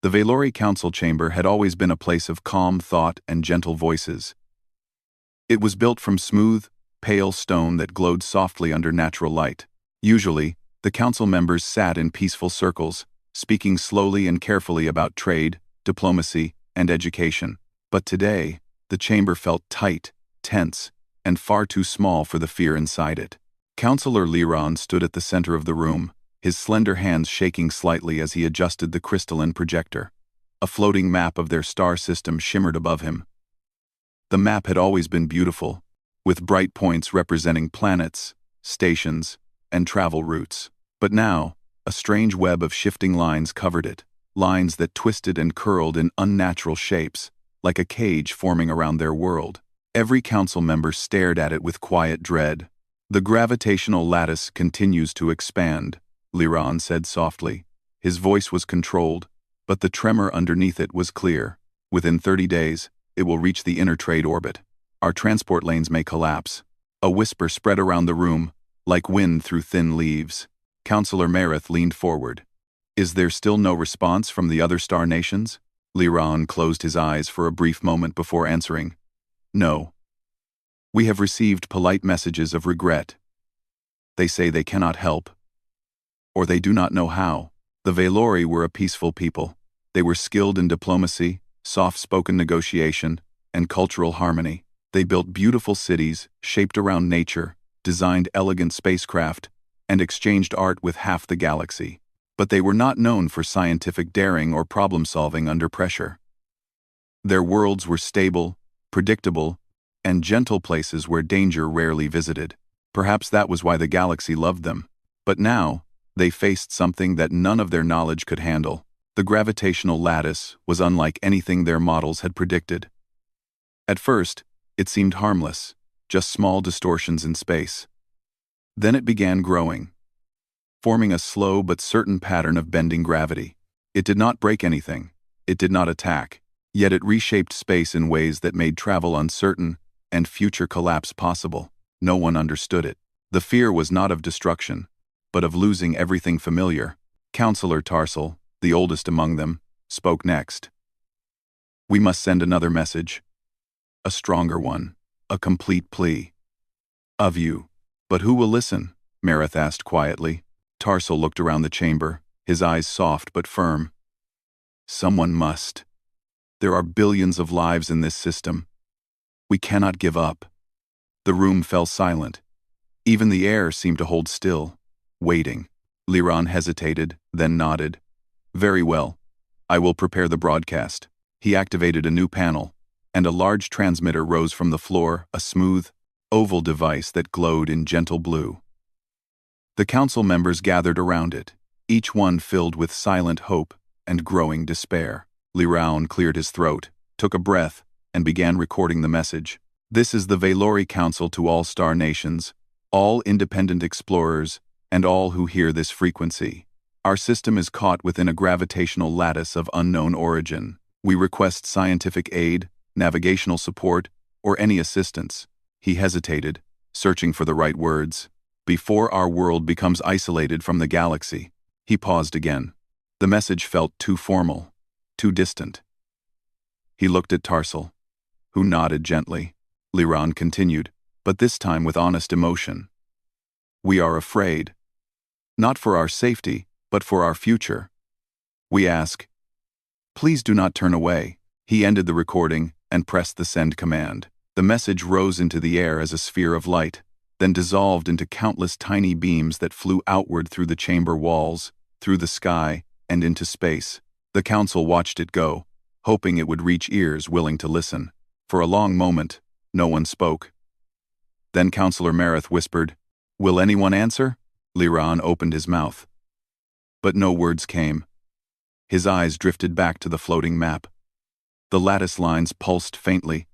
The Valori Council Chamber had always been a place of calm thought and gentle voices. It was built from smooth, pale stone that glowed softly under natural light. Usually, the council members sat in peaceful circles, speaking slowly and carefully about trade, diplomacy, and education. But today, the chamber felt tight, tense, and far too small for the fear inside it. Councillor Liron stood at the center of the room, his slender hands shaking slightly as he adjusted the crystalline projector. A floating map of their star system shimmered above him. The map had always been beautiful, with bright points representing planets, stations, and travel routes. But now, a strange web of shifting lines covered it, lines that twisted and curled in unnatural shapes, like a cage forming around their world. Every council member stared at it with quiet dread. "The gravitational lattice continues to expand," Liron said softly. His voice was controlled, but the tremor underneath it was clear. "Within 30 days, it will reach the inner trade orbit. Our transport lanes may collapse." A whisper spread around the room, like wind through thin leaves. Councillor Merith leaned forward. "Is there still no response from the other star nations?" Liron closed his eyes for a brief moment before answering. "No. We have received polite messages of regret. They say they cannot help, or they do not know how." The Valori were a peaceful people. They were skilled in diplomacy, soft-spoken negotiation, and cultural harmony. They built beautiful cities, shaped around nature, designed elegant spacecraft, and exchanged art with half the galaxy. But they were not known for scientific daring or problem-solving under pressure. Their worlds were stable, predictable, and gentle places where danger rarely visited. Perhaps that was why the galaxy loved them. But now, they faced something that none of their knowledge could handle. The gravitational lattice was unlike anything their models had predicted. At first, it seemed harmless, just small distortions in space. Then it began growing, forming a slow but certain pattern of bending gravity. It did not break anything. It did not attack. Yet it reshaped space in ways that made travel uncertain and future collapse possible. No one understood it. The fear was not of destruction, but of losing everything familiar. Councillor Tarsal, the oldest among them, spoke next. "We must send another message. A stronger one. A complete plea. Of you." "But who will listen?" Merith asked quietly. Tarsal looked around the chamber, his eyes soft but firm. "Someone must. There are billions of lives in this system. We cannot give up." The room fell silent. Even the air seemed to hold still, waiting. Liron hesitated, then nodded. "Very well. I will prepare the broadcast." He activated a new panel, and a large transmitter rose from the floor, a smooth, oval device that glowed in gentle blue. The council members gathered around it, each one filled with silent hope and growing despair. Liron cleared his throat, took a breath, and began recording the message. "This is the Valori Council to all star nations, all independent explorers, and all who hear this frequency. Our system is caught within a gravitational lattice of unknown origin. We request scientific aid, navigational support, or any assistance." He hesitated, searching for the right words. "Before our world becomes isolated from the galaxy." He paused again. The message felt too formal, too distant. He looked at Tarsal, who nodded gently. Liron continued, but this time with honest emotion. "We are afraid. Not for our safety, but for our future. We ask, please do not turn away." He ended the recording and pressed the send command. The message rose into the air as a sphere of light, then dissolved into countless tiny beams that flew outward through the chamber walls, through the sky, and into space. The council watched it go, hoping it would reach ears willing to listen. For a long moment, no one spoke. Then Councillor Merith whispered, "Will anyone answer?" Liron opened his mouth. But no words came. His eyes drifted back to the floating map. The lattice lines pulsed faintly,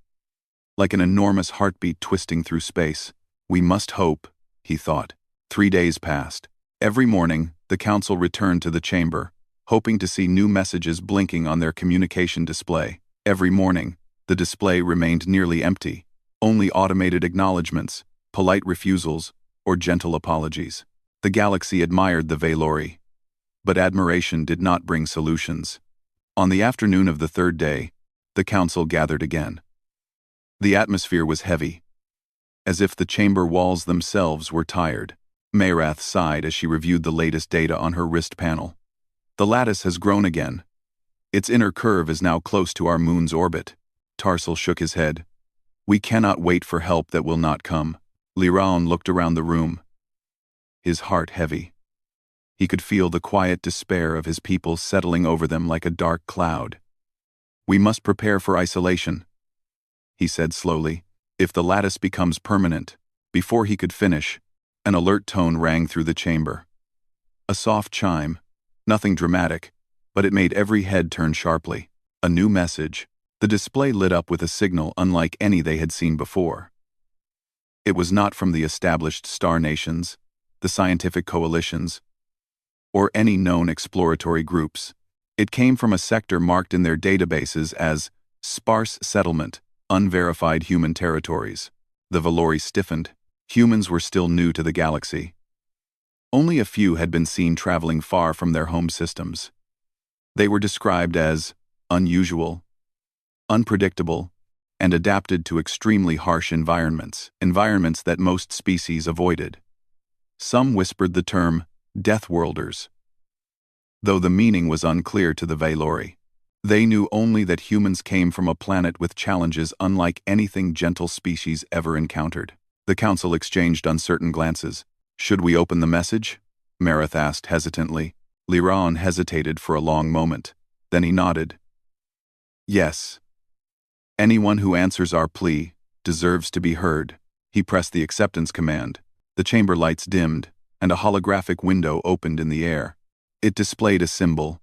like an enormous heartbeat twisting through space. "We must hope," he thought. 3 days passed. Every morning, the council returned to the chamber, hoping to see new messages blinking on their communication display. Every morning, the display remained nearly empty, only automated acknowledgments, polite refusals, or gentle apologies. The galaxy admired the Valori, but admiration did not bring solutions. On the afternoon of the third day, the council gathered again. The atmosphere was heavy, as if the chamber walls themselves were tired. Mayrath sighed as she reviewed the latest data on her wrist panel. The lattice has grown again. Its inner curve is now close to our moon's orbit. Tarsal shook his head. We cannot wait for help that will not come. Liraon looked around the room, his heart heavy. He could feel the quiet despair of his people settling over them like a dark cloud. We must prepare for isolation, he said slowly. If the lattice becomes permanent. Before he could finish, an alert tone rang through the chamber. A soft chime, nothing dramatic, but it made every head turn sharply. A new message. The display lit up with a signal unlike any they had seen before. It was not from the established star nations, the scientific coalitions, or any known exploratory groups. It came from a sector marked in their databases as sparse settlement, unverified human territories. The Valori stiffened. Humans were still new to the galaxy. Only a few had been seen traveling far from their home systems. They were described as unusual, unpredictable, and adapted to extremely harsh environments that most species avoided. Some whispered the term Deathworlders, though the meaning was unclear to the Valori. They knew only that humans came from a planet with challenges unlike anything gentle species ever encountered. The council exchanged uncertain glances. Should we open the message? Mareth asked hesitantly. Liraon hesitated for a long moment. Then he nodded. Yes. Anyone who answers our plea deserves to be heard. He pressed the acceptance command. The chamber lights dimmed, and a holographic window opened in the air. It displayed a symbol.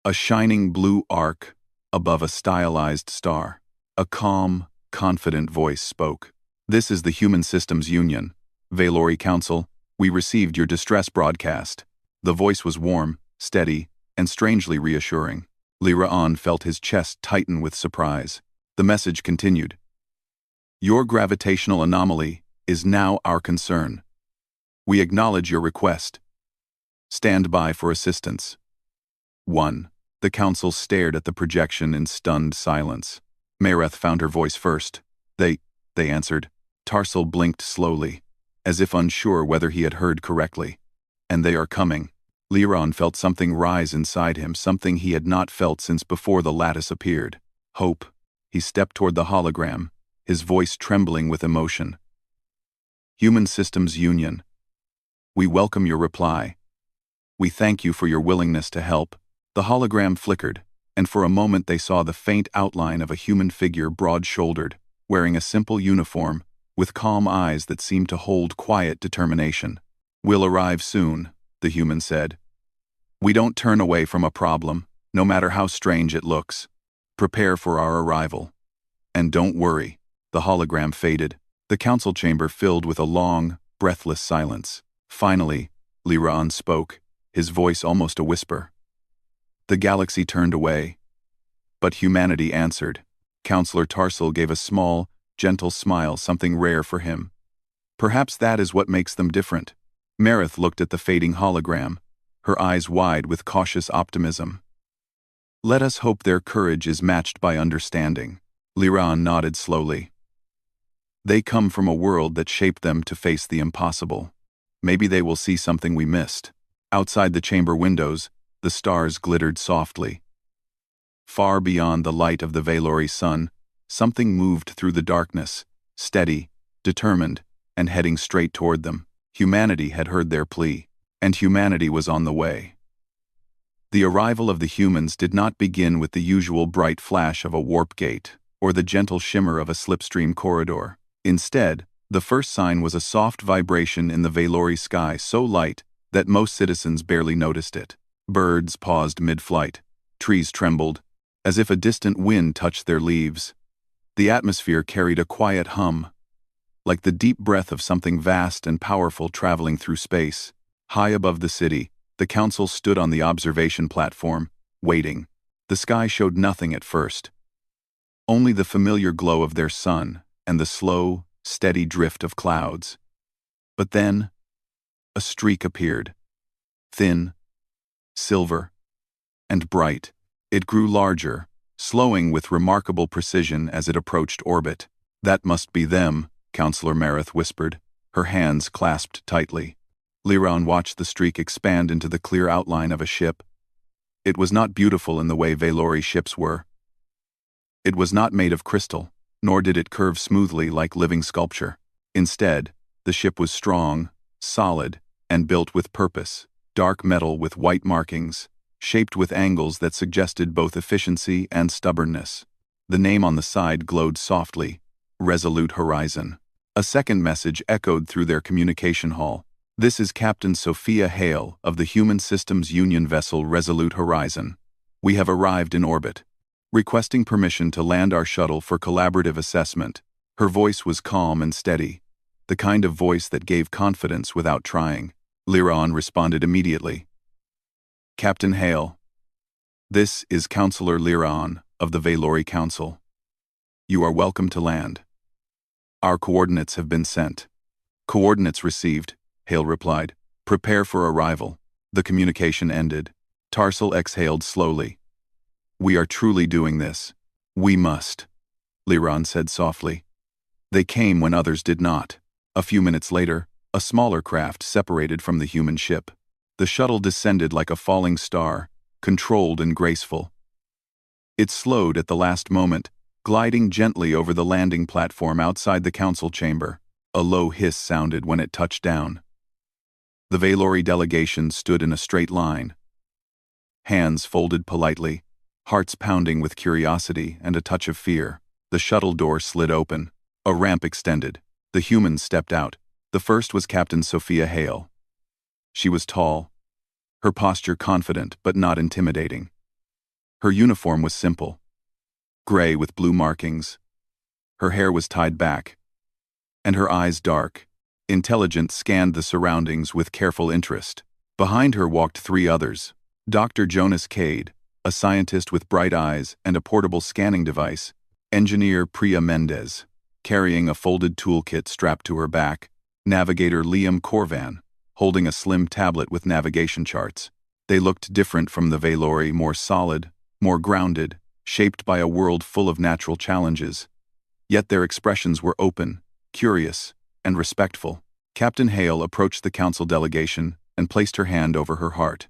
A shining blue arc above a stylized star. A calm, confident voice spoke. This is the Human Systems Union. Valori Council, we received your distress broadcast. The voice was warm, steady, and strangely reassuring. Liraon felt his chest tighten with surprise. The message continued. Your gravitational anomaly is now our concern. We acknowledge your request. Stand by for assistance. 1. The council stared at the projection in stunned silence. Mayrath found her voice first. They answered. Tarsal blinked slowly, as if unsure whether he had heard correctly. And they are coming. Liraon felt something rise inside him, something he had not felt since before the lattice appeared. Hope. He stepped toward the hologram, his voice trembling with emotion. Human Systems Union. We welcome your reply. We thank you for your willingness to help. The hologram flickered, and for a moment they saw the faint outline of a human figure broad-shouldered, wearing a simple uniform, with calm eyes that seemed to hold quiet determination. We'll arrive soon, the human said. We don't turn away from a problem, no matter how strange it looks. Prepare for our arrival. And don't worry. The hologram faded. The council chamber filled with a long, breathless silence. Finally, Liraon spoke, his voice almost a whisper. The galaxy turned away. But humanity answered. Counselor Tarsal gave a small, gentle smile, something rare for him. Perhaps that is what makes them different. Mareth looked at the fading hologram, her eyes wide with cautious optimism. Let us hope their courage is matched by understanding. Liraon nodded slowly. They come from a world that shaped them to face the impossible. Maybe they will see something we missed. Outside the chamber windows, the stars glittered softly. Far beyond the light of the Valori sun, something moved through the darkness, steady, determined, and heading straight toward them. Humanity had heard their plea, and humanity was on the way. The arrival of the humans did not begin with the usual bright flash of a warp gate or the gentle shimmer of a slipstream corridor. Instead, the first sign was a soft vibration in the Valori sky so light that most citizens barely noticed it. Birds paused mid-flight. Trees trembled, as if a distant wind touched their leaves. The atmosphere carried a quiet hum, like the deep breath of something vast and powerful traveling through space. High above the city, the council stood on the observation platform, waiting. The sky showed nothing at first. Only the familiar glow of their sun and the slow, steady drift of clouds. But then, a streak appeared. Thin, silver, and bright. It grew larger, slowing with remarkable precision as it approached orbit. "That must be them," Counselor Marith whispered, her hands clasped tightly. Liron watched the streak expand into the clear outline of a ship. It was not beautiful in the way Valori ships were. It was not made of crystal, nor did it curve smoothly like living sculpture. Instead, the ship was strong, solid, and built with purpose, dark metal with white markings, shaped with angles that suggested both efficiency and stubbornness. The name on the side glowed softly, Resolute Horizon. A second message echoed through their communication hall. "This is Captain Sophia Hale of the Human Systems Union vessel Resolute Horizon. We have arrived in orbit, requesting permission to land our shuttle for collaborative assessment." Her voice was calm and steady, the kind of voice that gave confidence without trying. Liron responded immediately. "Captain Hale, this is Counselor Liron of the Valori Council. You are welcome to land. Our coordinates have been sent." "Coordinates received," Hale replied. "Prepare for arrival." The communication ended. Tarsal exhaled slowly. "We are truly doing this. We must," Liron said softly. They came when others did not. A few minutes later, a smaller craft separated from the human ship. The shuttle descended like a falling star, controlled and graceful. It slowed at the last moment, gliding gently over the landing platform outside the council chamber. A low hiss sounded when it touched down. The Valori delegation stood in a straight line, hands folded politely, hearts pounding with curiosity and a touch of fear. The shuttle door slid open. A ramp extended. The humans stepped out. The first was Captain Sophia Hale. She was tall, her posture confident but not intimidating. Her uniform was simple, gray with blue markings. Her hair was tied back, and her eyes dark. Intelligent scanned the surroundings with careful interest. Behind her walked three others. Dr. Jonas Cade, a scientist with bright eyes and a portable scanning device. Engineer Priya Mendez, carrying a folded toolkit strapped to her back. Navigator Liam Corvan, holding a slim tablet with navigation charts. They looked different from the Valori, more solid, more grounded, shaped by a world full of natural challenges. Yet their expressions were open, curious, and respectful. Captain Hale approached the council delegation and placed her hand over her heart.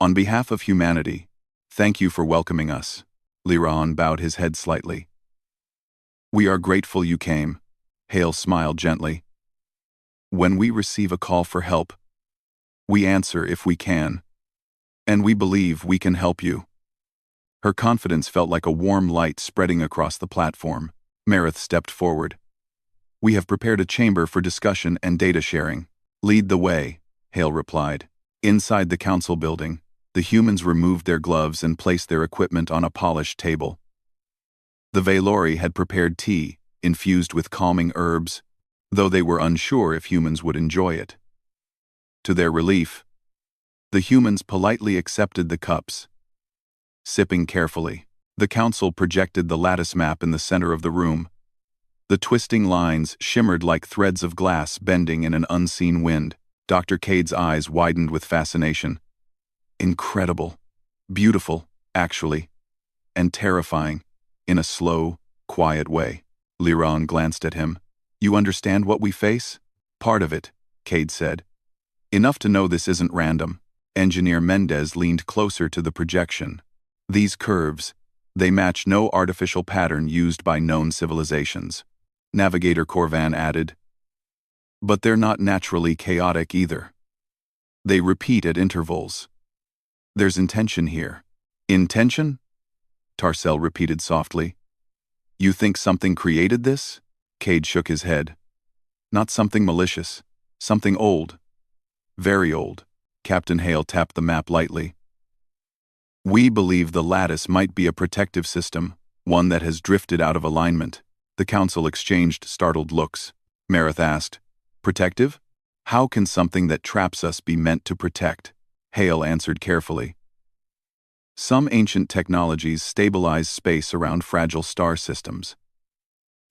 "On behalf of humanity, thank you for welcoming us." Liron bowed his head slightly. "We are grateful you came," Hale smiled gently. "When we receive a call for help, we answer if we can, and we believe we can help you." Her confidence felt like a warm light spreading across the platform. Marith stepped forward. "We have prepared a chamber for discussion and data sharing." "Lead the way," Hale replied. Inside the council building, the humans removed their gloves and placed their equipment on a polished table. The Valori had prepared tea, infused with calming herbs, though they were unsure if humans would enjoy it. To their relief, the humans politely accepted the cups. Sipping carefully, the council projected the lattice map in the center of the room. The twisting lines shimmered like threads of glass bending in an unseen wind. Dr. Cade's eyes widened with fascination. "Incredible. Beautiful, actually. And terrifying, in a slow, quiet way." Liron glanced at him. "You understand what we face?" "Part of it," Cade said. "Enough to know this isn't random." Engineer Mendez leaned closer to the projection. "These curves, they match no artificial pattern used by known civilizations." Navigator Corvan added. "But they're not naturally chaotic either. They repeat at intervals. There's intention here." "Intention?" Tarsel repeated softly. "You think something created this?" Cade shook his head. "Not something malicious. Something old. Very old." Captain Hale tapped the map lightly. "We believe the lattice might be a protective system, one that has drifted out of alignment." The council exchanged startled looks. Marith asked, "Protective? How can something that traps us be meant to protect?" Hale answered carefully. "Some ancient technologies stabilize space around fragile star systems.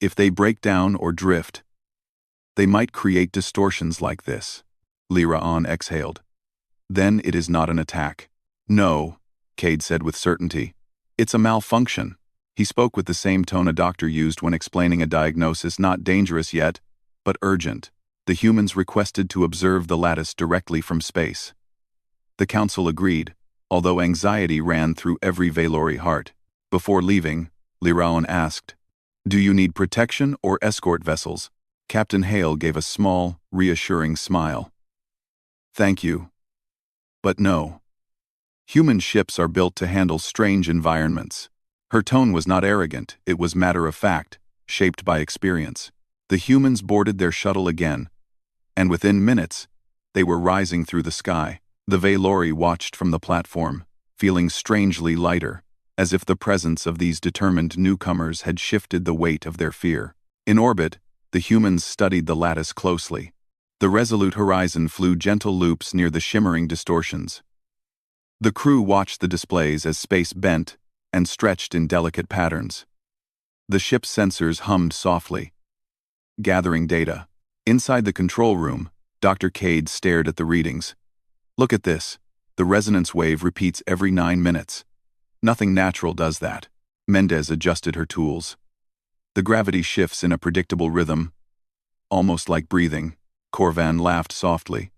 If they break down or drift, they might create distortions like this." Liron exhaled. "Then it is not an attack." "No, Cade said with certainty. "It's a malfunction." He spoke with the same tone a doctor used when explaining a diagnosis not dangerous yet, but urgent. The humans requested to observe the lattice directly from space. The council agreed, although anxiety ran through every Valori heart. Before leaving, Liraon asked, "Do you need protection or escort vessels?" Captain Hale gave a small, reassuring smile. "Thank you. But no. Human ships are built to handle strange environments." Her tone was not arrogant, it was matter-of-fact, shaped by experience. The humans boarded their shuttle again, and within minutes, they were rising through the sky. The Valori watched from the platform, feeling strangely lighter, as if the presence of these determined newcomers had shifted the weight of their fear. In orbit, the humans studied the lattice closely. The resolute horizon flew gentle loops near the shimmering distortions. The crew watched the displays as space bent and stretched in delicate patterns. The ship's sensors hummed softly, gathering data. Inside the control room, Dr. Cade stared at the readings. "Look at this. The resonance wave repeats every 9 minutes. Nothing natural does that." Mendez adjusted her tools. "The gravity shifts in a predictable rhythm, almost like breathing." Corvan laughed softly.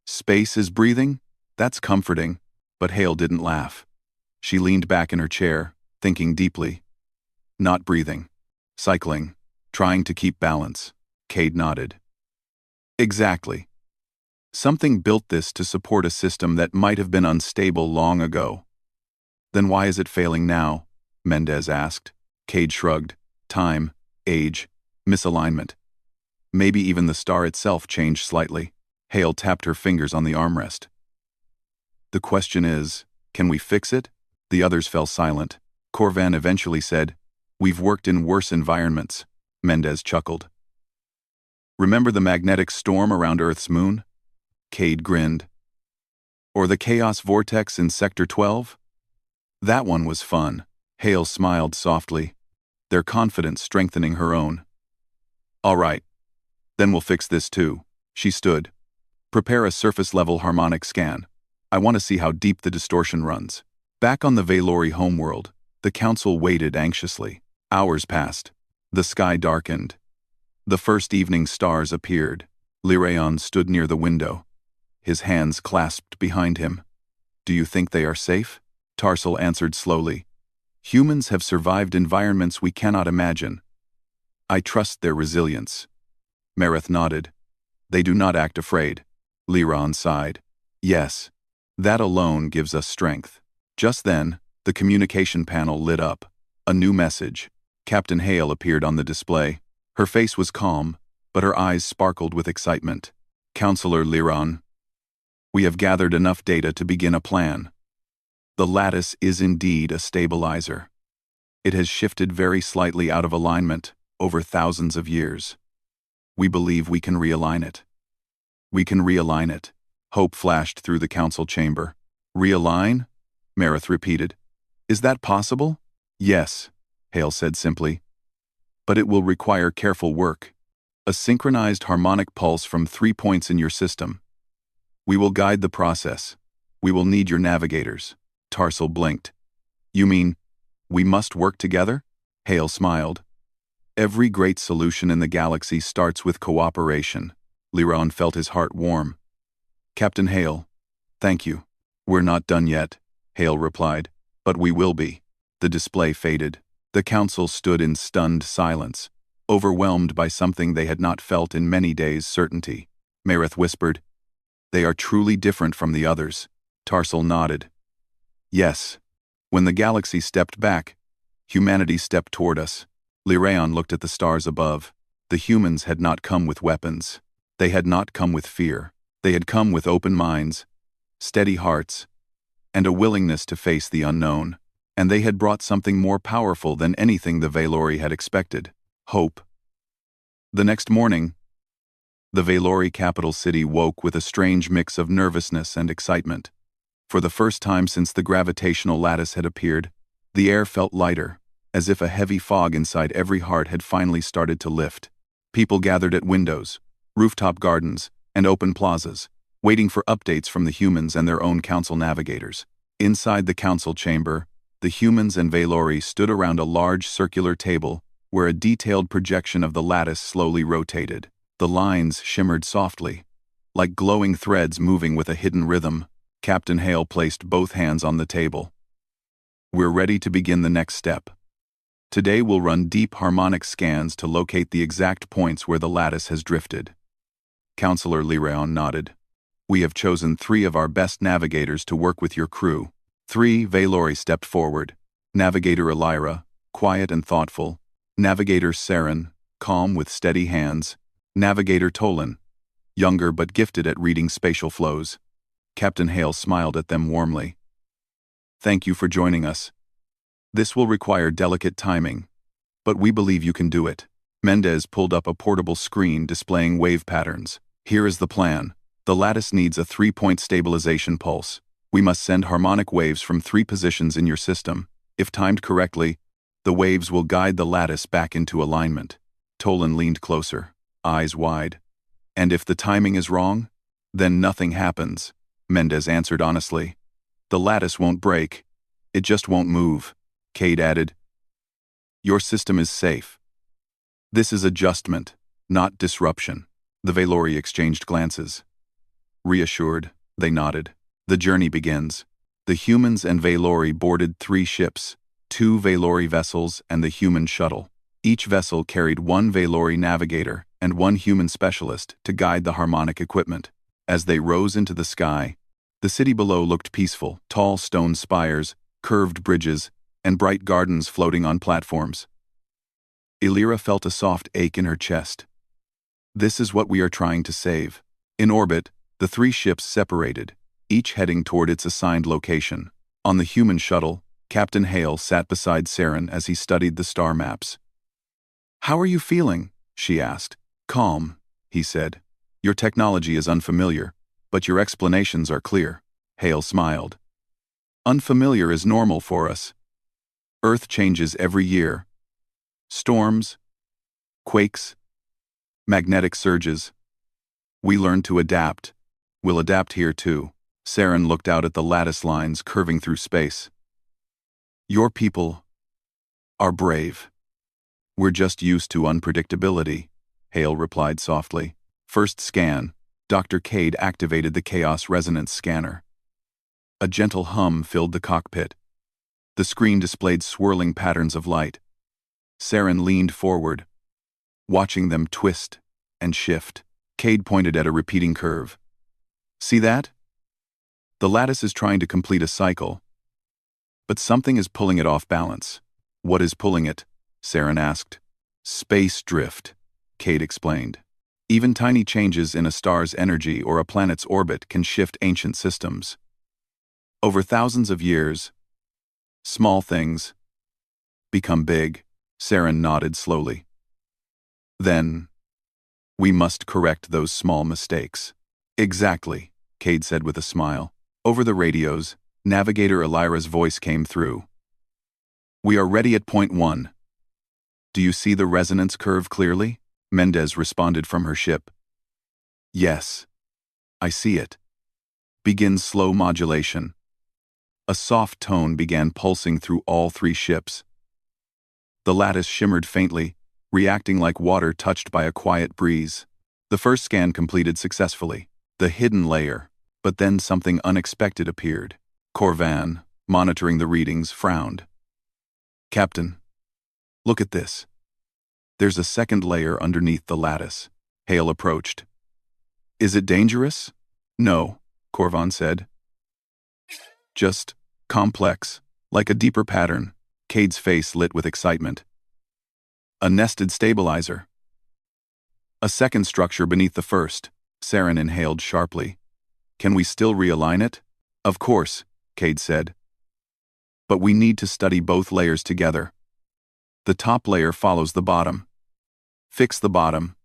"Space is breathing? That's comforting." But Hale didn't laugh. She leaned back in her chair, thinking deeply. "Not breathing. Cycling. Trying to keep balance." Cade nodded. "Exactly. Something built this to support a system that might have been unstable long ago." "Then why is it failing now?" Mendez asked. Cade shrugged. "Time, age, misalignment. Maybe even the star itself changed slightly." Hale tapped her fingers on the armrest. "The question is, can we fix it?" The others fell silent. Corvan eventually said, "We've worked in worse environments." Mendez chuckled. "Remember the magnetic storm around Earth's moon?" Cade grinned. "Or the chaos vortex in Sector 12? That one was fun." Hale smiled softly, their confidence strengthening her own. "All right. Then we'll fix this too." She stood. "Prepare a surface-level harmonic scan. I want to see how deep the distortion runs." Back on the Valori homeworld, the council waited anxiously. Hours passed. The sky darkened. The first evening stars appeared. Liraon stood near the window, his hands clasped behind him. "Do you think they are safe?" Tarsal answered slowly. "Humans have survived environments we cannot imagine. I trust their resilience." Mareth nodded. "They do not act afraid." Liraon sighed. "Yes. That alone gives us strength." Just then, the communication panel lit up. A new message. Captain Hale appeared on the display. Her face was calm, but her eyes sparkled with excitement. "Counselor Liraon, we have gathered enough data to begin a plan. The lattice is indeed a stabilizer. It has shifted very slightly out of alignment over thousands of years. We believe we can realign it." "We can realign it." Hope flashed through the council chamber. "Realign?" Mareth repeated. "Is that possible?" "Yes," Hale said simply. "But it will require careful work. A synchronized harmonic pulse from 3 points in your system. We will guide the process. We will need your navigators." Tarsal blinked. "You mean, we must work together?" Hale smiled. "Every great solution in the galaxy starts with cooperation." Liraon felt his heart warm. "Captain Hale, thank you." "We're not done yet," Hale replied, "but we will be." The display faded. The council stood in stunned silence, overwhelmed by something they had not felt in many days' certainty. Mareth whispered, "They are truly different from the others." Tarsal nodded. "Yes. When the galaxy stepped back, humanity stepped toward us." Liraon looked at the stars above. The humans had not come with weapons. They had not come with fear. They had come with open minds, steady hearts, and a willingness to face the unknown. And they had brought something more powerful than anything the Valori had expected: hope. The next morning, the Valori capital city woke with a strange mix of nervousness and excitement. For the first time since the gravitational lattice had appeared, the air felt lighter, as if a heavy fog inside every heart had finally started to lift. People gathered at windows, rooftop gardens, and open plazas, waiting for updates from the humans and their own council navigators. Inside the council chamber, the humans and Valori stood around a large circular table where a detailed projection of the lattice slowly rotated. The lines shimmered softly, like glowing threads moving with a hidden rhythm. Captain Hale placed both hands on the table. We're ready to begin the next step. Today we'll run deep harmonic scans to locate the exact points where the lattice has drifted. Counselor Lireon nodded. We have chosen 3 of our best navigators to work with your crew. 3 Valori stepped forward. Navigator Elira, quiet and thoughtful. Navigator Saren, calm with steady hands. Navigator Tolan, younger but gifted at reading spatial flows. Captain Hale smiled at them warmly. Thank you for joining us. This will require delicate timing, but we believe you can do it. Mendez pulled up a portable screen displaying wave patterns. Here is the plan. The lattice needs a 3-point stabilization pulse. We must send harmonic waves from 3 positions in your system. If timed correctly, the waves will guide the lattice back into alignment. Tolan leaned closer, eyes wide. And if the timing is wrong, then nothing happens, Mendez answered honestly. The lattice won't break. It just won't move. Cade added. Your system is safe. This is adjustment, not disruption. The Valori exchanged glances. Reassured, they nodded. The journey begins. The humans and Valori boarded 3 ships, 2 Valori vessels and the human shuttle. Each vessel carried 1 Valori navigator and 1 human specialist to guide the harmonic equipment. As they rose into the sky, the city below looked peaceful, tall stone spires, curved bridges, and bright gardens floating on platforms. Elira felt a soft ache in her chest. This is what we are trying to save. In orbit, the 3 ships separated, each heading toward its assigned location. On the human shuttle, Captain Hale sat beside Saren as he studied the star maps. How are you feeling? She asked. Calm, he said. Your technology is unfamiliar, but your explanations are clear. Hale smiled. Unfamiliar is normal for us. Earth changes every year. Storms, quakes, magnetic surges. We learn to adapt. We'll adapt here too. Saren looked out at the lattice lines curving through space. Your people are brave. We're just used to unpredictability, Hale replied softly. First scan. Dr. Cade activated the chaos resonance scanner. A gentle hum filled the cockpit. The screen displayed swirling patterns of light. Saren leaned forward, watching them twist and shift. Cade pointed at a repeating curve. See that? The lattice is trying to complete a cycle, but something is pulling it off balance. What is pulling it? Saren asked. Space drift, Cade explained. Even tiny changes in a star's energy or a planet's orbit can shift ancient systems. Over thousands of years, small things become big. Saren nodded slowly. Then, we must correct those small mistakes. Exactly, Cade said with a smile. Over the radios, Navigator Elira's voice came through. We are ready at point 1. Do you see the resonance curve clearly? Mendez responded from her ship. Yes, I see it. Begin slow modulation. A soft tone began pulsing through all 3 ships. The lattice shimmered faintly, reacting like water touched by a quiet breeze. The first scan completed successfully. The hidden layer. But then something unexpected appeared. Corvan, monitoring the readings, frowned. Captain, look at this. There's a second layer underneath the lattice. Hale approached. Is it dangerous? No, Corvan said. Just complex, like a deeper pattern. Cade's face lit with excitement. A nested stabilizer. A second structure beneath the first. Saren inhaled sharply. Can we still realign it? Of course, Cade said. But we need to study both layers together. The top layer follows the bottom. Fix the bottom.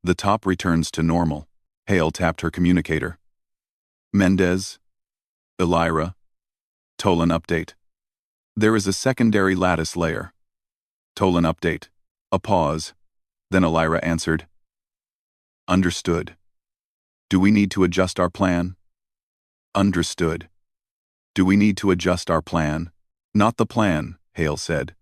The top returns to normal. Hale tapped her communicator. Mendez, Elira, Tolan update. There is a secondary lattice layer. Tolan update. A pause. Then Elira answered. Understood. Do we need to adjust our plan? Understood. Do we need to adjust our plan? Not the plan, Hale said.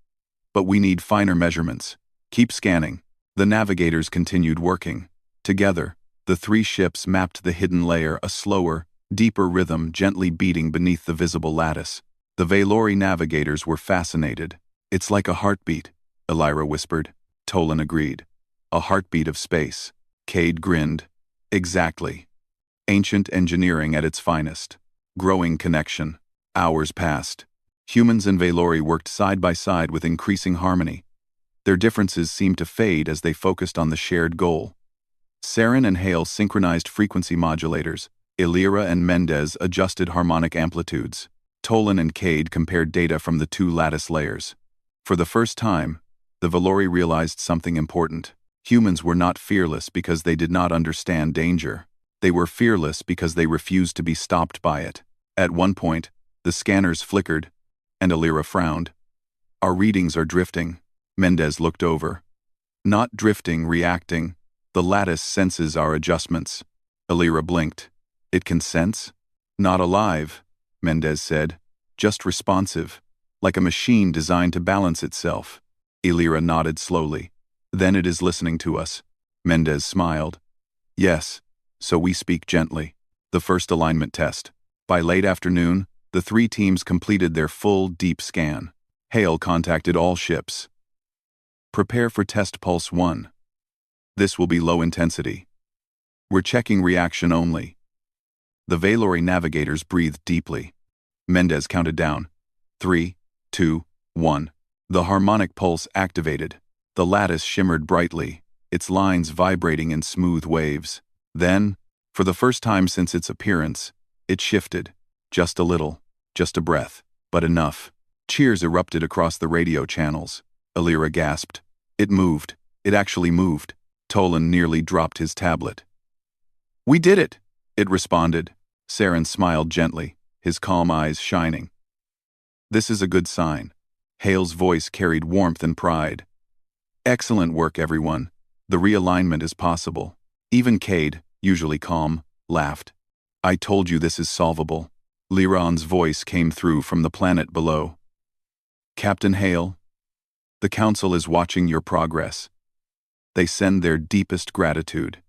But we need finer measurements. Keep scanning. The navigators continued working. Together, the three ships mapped the hidden layer, a slower, deeper rhythm gently beating beneath the visible lattice. The Valori navigators were fascinated. It's like a heartbeat, Elira whispered. Tolan agreed. A heartbeat of space. Cade grinned. Exactly. Ancient engineering at its finest. Growing connection. Hours passed. Humans and Valori worked side by side with increasing harmony. Their differences seemed to fade as they focused on the shared goal. Saren and Hale synchronized frequency modulators. Elira and Mendez adjusted harmonic amplitudes. Tolan and Cade compared data from the two lattice layers. For the first time, the Valori realized something important. Humans were not fearless because they did not understand danger. They were fearless because they refused to be stopped by it. At one point, the scanners flickered, and Elira frowned. Our readings are drifting. Mendez looked over. Not drifting, reacting. The lattice senses our adjustments. Elira blinked. It can sense? Not alive, Mendez said. Just responsive. Like a machine designed to balance itself. Elira nodded slowly. Then it is listening to us. Mendez smiled. Yes, so we speak gently. The first alignment test. By late afternoon, the three teams completed their full, deep scan. Hale contacted all ships. Prepare for test pulse 1. This will be low intensity. We're checking reaction only. The Valori navigators breathed deeply. Mendez counted down. 3, 2, 1. The harmonic pulse activated. The lattice shimmered brightly, its lines vibrating in smooth waves. Then, for the first time since its appearance, it shifted. Just a little, just a breath, but enough. Cheers erupted across the radio channels. Elira gasped. It moved. It actually moved. Tolan nearly dropped his tablet. We did it, it responded. Saren smiled gently, his calm eyes shining. This is a good sign. Hale's voice carried warmth and pride. Excellent work, everyone. The realignment is possible. Even Cade, usually calm, laughed. I told you this is solvable. Liron's voice came through from the planet below. Captain Hale, the Council is watching your progress. They send their deepest gratitude.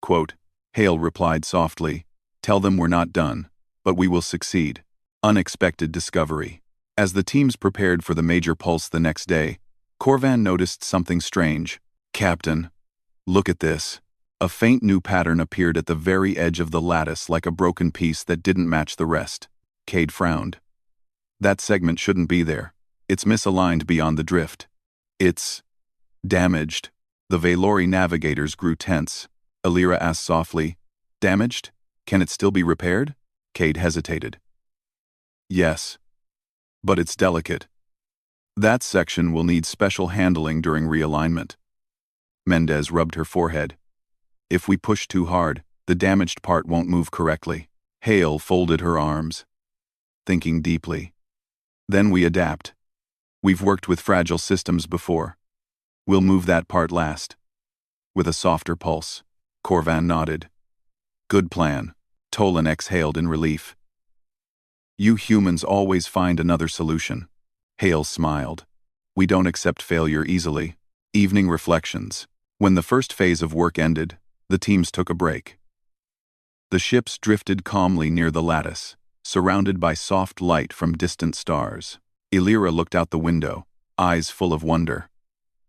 Quote, Hale replied softly, Tell them we're not done, but we will succeed. Unexpected discovery. As the teams prepared for the major pulse the next day, Corvan noticed something strange. Captain, look at this. A faint new pattern appeared at the very edge of the lattice like a broken piece that didn't match the rest. Cade frowned. That segment shouldn't be there. It's misaligned beyond the drift. It's damaged. The Valori navigators grew tense. Elira asked softly, Damaged? Can it still be repaired? Cade hesitated. Yes. But it's delicate. That section will need special handling during realignment. Mendez rubbed her forehead. If we push too hard, the damaged part won't move correctly. Hale folded her arms, thinking deeply. Then we adapt. We've worked with fragile systems before. We'll move that part last. With a softer pulse, Corvan nodded. Good plan. Tolan exhaled in relief. You humans always find another solution. Hale smiled. We don't accept failure easily. Evening reflections. When the first phase of work ended, the teams took a break. The ships drifted calmly near the lattice, surrounded by soft light from distant stars. Elira looked out the window, eyes full of wonder.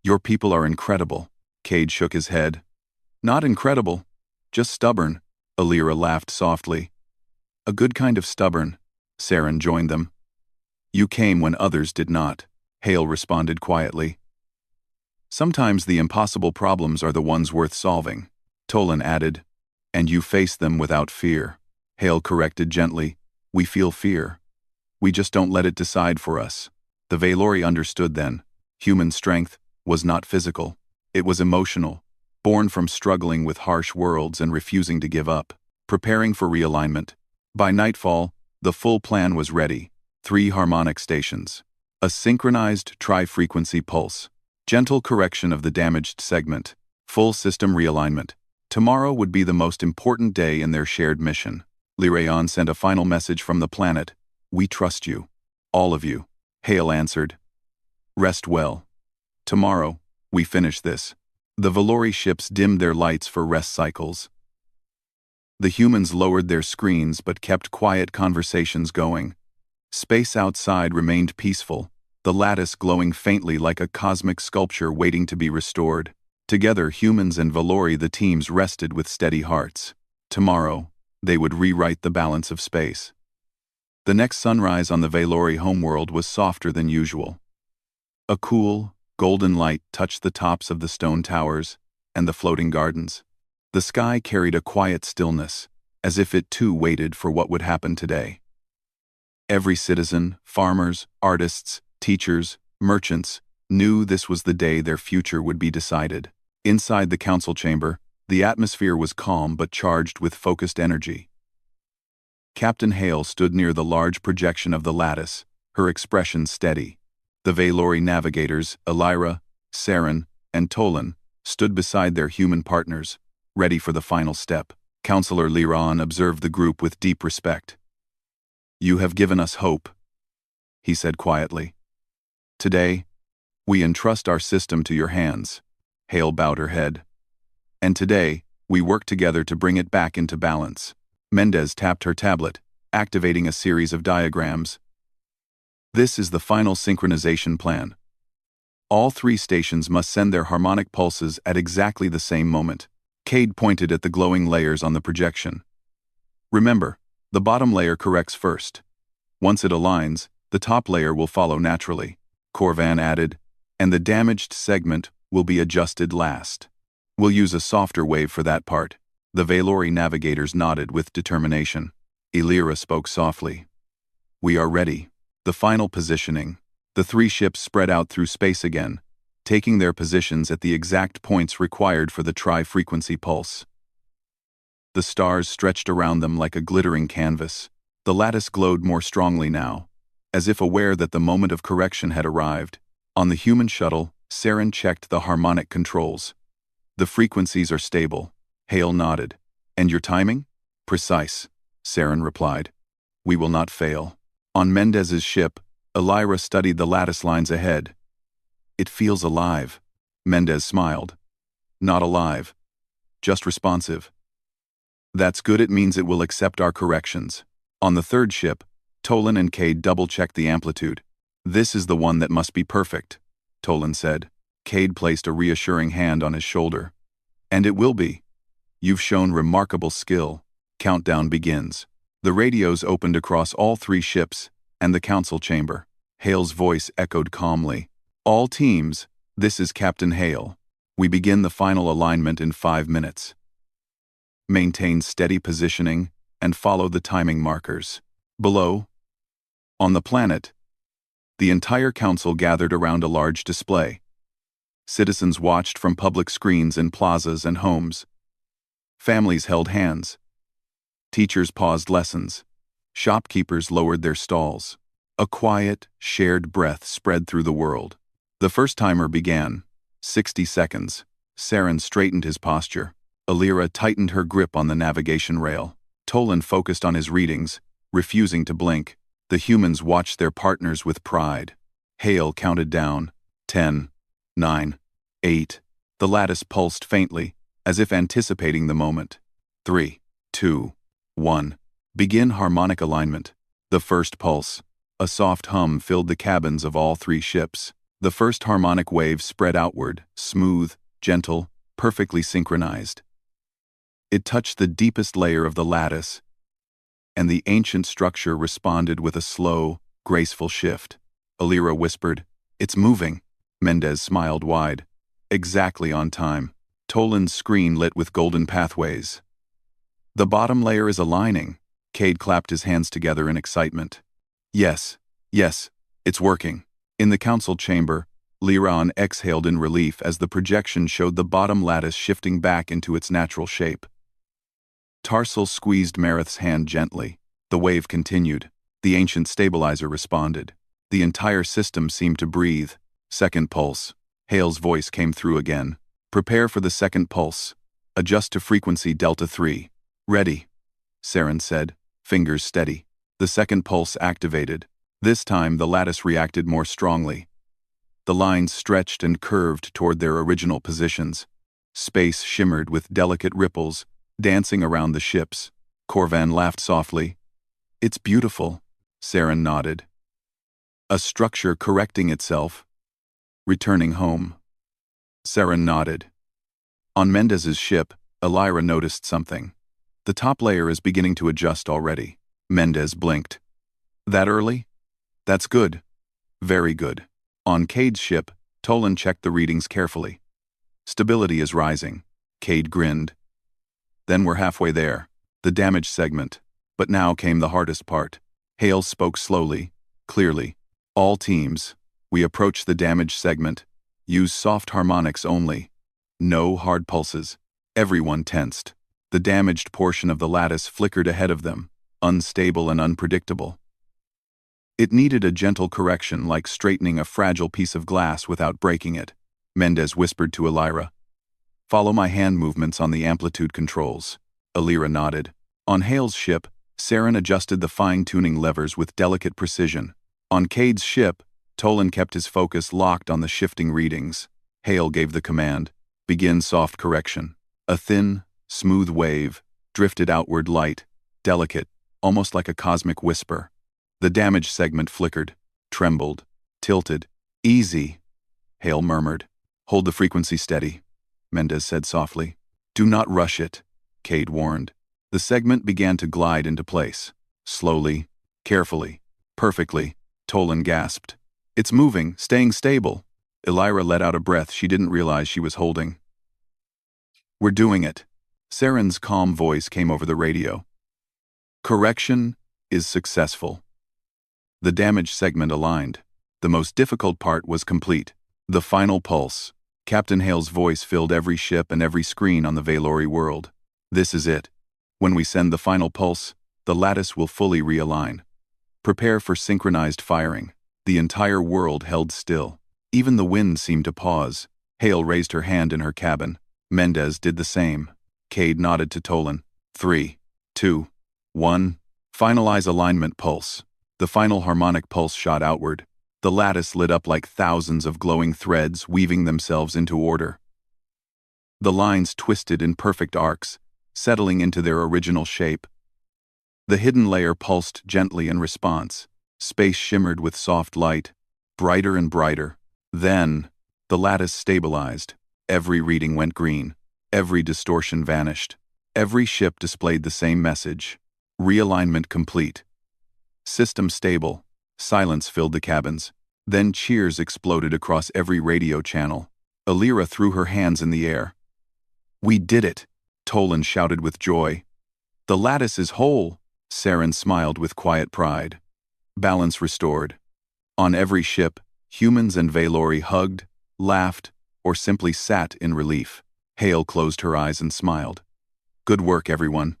Your people are incredible. Cade shook his head. Not incredible, just stubborn. Elira laughed softly. A good kind of stubborn. Saren joined them. You came when others did not. Hale responded quietly. Sometimes the impossible problems are the ones worth solving. Tolan added. And you face them without fear. Hale corrected gently. We feel fear. We just don't let it decide for us. The Valori understood then. Human strength was not physical. It was emotional, born from struggling with harsh worlds and refusing to give up, preparing for realignment. By nightfall, the full plan was ready. 3 harmonic stations. A synchronized tri-frequency pulse. Gentle correction of the damaged segment. Full system realignment. Tomorrow would be the most important day in their shared mission. Lirayon sent a final message from the planet. We trust you. All of you. Hale answered. Rest well. Tomorrow, we finish this. The Valori ships dimmed their lights for rest cycles. The humans lowered their screens but kept quiet conversations going. Space outside remained peaceful, the lattice glowing faintly like a cosmic sculpture waiting to be restored. Together, humans and Valori, the teams, rested with steady hearts. Tomorrow, they would rewrite the balance of space. The next sunrise on the Valori homeworld was softer than usual. A cool, golden light touched the tops of the stone towers and the floating gardens. The sky carried a quiet stillness, as if it too waited for what would happen today. Every citizen, farmers, artists, teachers, merchants, knew this was the day their future would be decided. Inside the council chamber, the atmosphere was calm but charged with focused energy. Captain Hale stood near the large projection of the lattice, her expression steady. The Valori navigators, Elira, Saren, and Tolan, stood beside their human partners, ready for the final step. Counselor Liran observed the group with deep respect. You have given us hope, he said quietly. Today, we entrust our system to your hands. Hale bowed her head. And today, we work together to bring it back into balance. Mendez tapped her tablet, activating a series of diagrams. This is the final synchronization plan. All 3 stations must send their harmonic pulses at exactly the same moment. Cade pointed at the glowing layers on the projection. Remember, the bottom layer corrects first. Once it aligns, the top layer will follow naturally. Corvan added, and the damaged segment will be adjusted last. We'll use a softer wave for that part. The Valori navigators nodded with determination. Elira spoke softly. We are ready. The final positioning. The 3 ships spread out through space again, taking their positions at the exact points required for the tri-frequency pulse. The stars stretched around them like a glittering canvas. The lattice glowed more strongly now, as if aware that the moment of correction had arrived. On the human shuttle, Saren checked the harmonic controls. The frequencies are stable. Hale nodded. And your timing? Precise, Saren replied. We will not fail. On Mendez's ship, Elira studied the lattice lines ahead. It feels alive. Mendez smiled. Not alive. Just responsive. That's good, it means it will accept our corrections. On the 3rd ship, Tolan and Cade double-checked the amplitude. This is the one that must be perfect, Tolan said. Cade placed a reassuring hand on his shoulder. And it will be. You've shown remarkable skill. Countdown begins. The radios opened across all 3 ships and the council chamber. Hale's voice echoed calmly. All teams, this is Captain Hale. We begin the final alignment in 5 minutes. Maintain steady positioning and follow the timing markers. Below, on the planet, the entire council gathered around a large display. Citizens watched from public screens in plazas and homes. Families held hands. Teachers paused lessons. Shopkeepers lowered their stalls. A quiet, shared breath spread through the world. The first timer began. 60 seconds. Saren straightened his posture. Elira tightened her grip on the navigation rail. Tolan focused on his readings, refusing to blink. The humans watched their partners with pride. Hale counted down. 10, 9, 8. The lattice pulsed faintly, as if anticipating the moment. 3, 2, 1. Begin harmonic alignment. The first pulse. A soft hum filled the cabins of all 3 ships. The first harmonic wave spread outward, smooth, gentle, perfectly synchronized. It touched the deepest layer of the lattice, and the ancient structure responded with a slow, graceful shift. Elira whispered, "It's moving." Mendez smiled wide. Exactly on time. Tolan's screen lit with golden pathways. The bottom layer is aligning. Cade clapped his hands together in excitement. Yes, it's working. In the council chamber, Liran exhaled in relief as the projection showed the bottom lattice shifting back into its natural shape. Tarsal squeezed Marith's hand gently. The wave continued. The ancient stabilizer responded. The entire system seemed to breathe. Second pulse. Hale's voice came through again. Prepare for the second pulse. Adjust to frequency Delta 3. Ready, Saren said, fingers steady. The second pulse activated. This time, the lattice reacted more strongly. The lines stretched and curved toward their original positions. Space shimmered with delicate ripples, dancing around the ships. Corvan laughed softly. "It's beautiful," Saren nodded. "A structure correcting itself. Returning home." Saren nodded. On Mendez's ship, Elira noticed something. "The top layer is beginning to adjust already." Mendez blinked. "That early? That's good. Very good." On Cade's ship, Tolan checked the readings carefully. "Stability is rising." Cade grinned. "Then we're halfway there. The damage segment." But now came the hardest part. Hale spoke slowly, clearly. "All teams, we approach the damage segment. Use soft harmonics only. No hard pulses." Everyone tensed. The damaged portion of the lattice flickered ahead of them, unstable and unpredictable. It needed a gentle correction, like straightening a fragile piece of glass without breaking it. Mendez whispered to Elira. "Follow my hand movements on the amplitude controls." Elira nodded. On Hale's ship, Saren adjusted the fine-tuning levers with delicate precision. On Cade's ship, Tolan kept his focus locked on the shifting readings. Hale gave the command, "Begin soft correction." A thin, smooth wave drifted outward, light, delicate, almost like a cosmic whisper. The damage segment flickered, trembled, tilted. "Easy," Hale murmured. "Hold the frequency steady," Mendez said softly. "Do not rush it," Cade warned. The segment began to glide into place. Slowly, carefully, perfectly. Tolan gasped. "It's moving, staying stable." Elira let out a breath she didn't realize she was holding. "We're doing it." Saren's calm voice came over the radio. "Correction is successful." The damage segment aligned. The most difficult part was complete. The final pulse. Captain Hale's voice filled every ship and every screen on the Valori world. "This is it. When we send the final pulse, the lattice will fully realign. Prepare for synchronized firing." The entire world held still. Even the wind seemed to pause. Hale raised her hand in her cabin. Mendez did the same. Cade nodded to Tolan. 3, 2, 1. Finalize alignment pulse. The final harmonic pulse shot outward. The lattice lit up like thousands of glowing threads weaving themselves into order. The lines twisted in perfect arcs, settling into their original shape. The hidden layer pulsed gently in response. Space shimmered with soft light, brighter and brighter. Then, the lattice stabilized. Every reading went green. Every distortion vanished. Every ship displayed the same message. Realignment complete. System stable. Silence filled the cabins. Then cheers exploded across every radio channel. Elira threw her hands in the air. "We did it!" Tolan shouted with joy. "The lattice is whole!" Saren smiled with quiet pride. Balance restored. On every ship, humans and Valori hugged, laughed, or simply sat in relief. Hale closed her eyes and smiled. "Good work, everyone.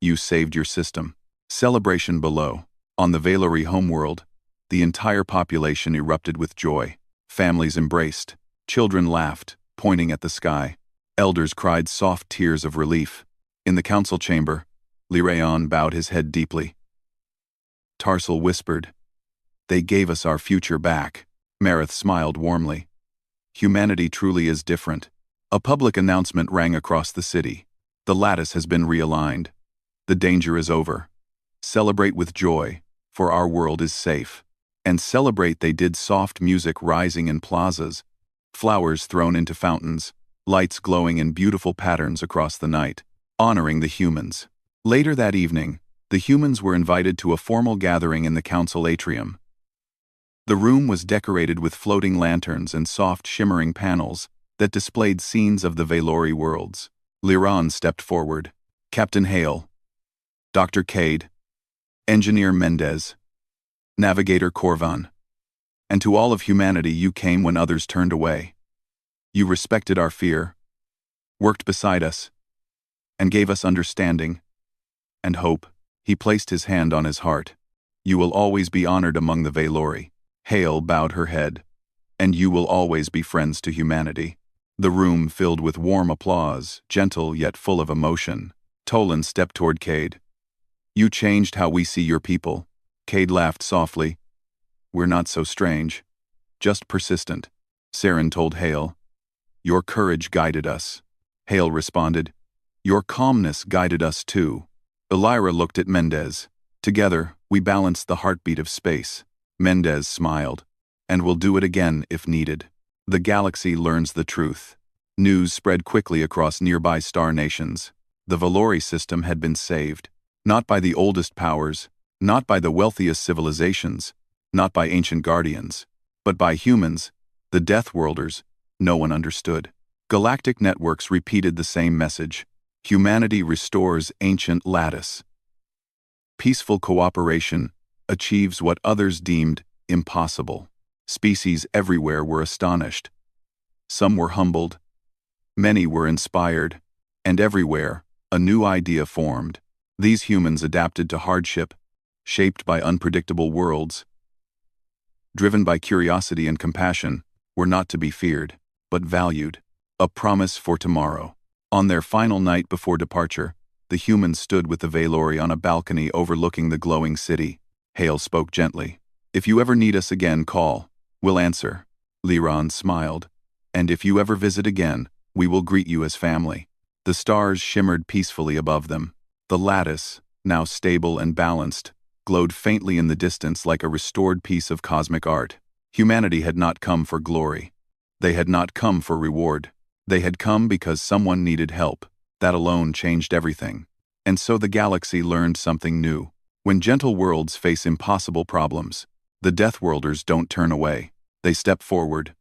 You saved your system." Celebration below. On the Valori homeworld, the entire population erupted with joy. Families embraced. Children laughed, pointing at the sky. Elders cried soft tears of relief. In the council chamber, Liraon bowed his head deeply. Tarsal whispered, "They gave us our future back." Marith smiled warmly. "Humanity truly is different." A public announcement rang across the city. "The lattice has been realigned. The danger is over. Celebrate with joy, for our world is safe." And celebrate they did, soft music rising in plazas, flowers thrown into fountains, lights glowing in beautiful patterns across the night, honoring the humans. Later that evening, the humans were invited to a formal gathering in the council atrium. The room was decorated with floating lanterns and soft shimmering panels that displayed scenes of the Valori worlds. Liran stepped forward. "Captain Hale, Dr. Cade, Engineer Mendez, Navigator Corvan, and to all of humanity, you came when others turned away. You respected our fear, worked beside us, and gave us understanding and hope." He placed his hand on his heart. "You will always be honored among the Valori." Hale bowed her head. "And you will always be friends to humanity." The room filled with warm applause, gentle yet full of emotion. Tolan stepped toward Cade. "You changed how we see your people. Cade laughed softly. We're not so strange. Just persistent. Saren told Hale. Your courage guided us. Hale responded. Your calmness guided us too. Elira looked at Mendez. Together, we balanced the heartbeat of space. Mendez smiled. And we'll do it again if needed. The galaxy learns the truth. News spread quickly across nearby star nations. The Valori system had been saved. Not by the oldest powers, not by the wealthiest civilizations, not by ancient guardians, but by humans, the Deathworlders. No one understood. Galactic networks repeated the same message. Humanity restores ancient lattice. Peaceful cooperation achieves what others deemed impossible. Species everywhere were astonished. Some were humbled. Many were inspired. And everywhere, a new idea formed. These humans adapted to hardship, shaped by unpredictable worlds, driven by curiosity and compassion, were not to be feared, but valued. A promise for tomorrow. On their final night before departure, the humans stood with the Valori on a balcony overlooking the glowing city. Hale spoke gently. If you ever need us again, call. We'll answer. Liran smiled. And if you ever visit again, we will greet you as family. The stars shimmered peacefully above them. The lattice, now stable and balanced, glowed faintly in the distance like a restored piece of cosmic art. Humanity had not come for glory. They had not come for reward. They had come because someone needed help. That alone changed everything. And so the galaxy learned something new. When gentle worlds face impossible problems, the Deathworlders don't turn away. They step forward,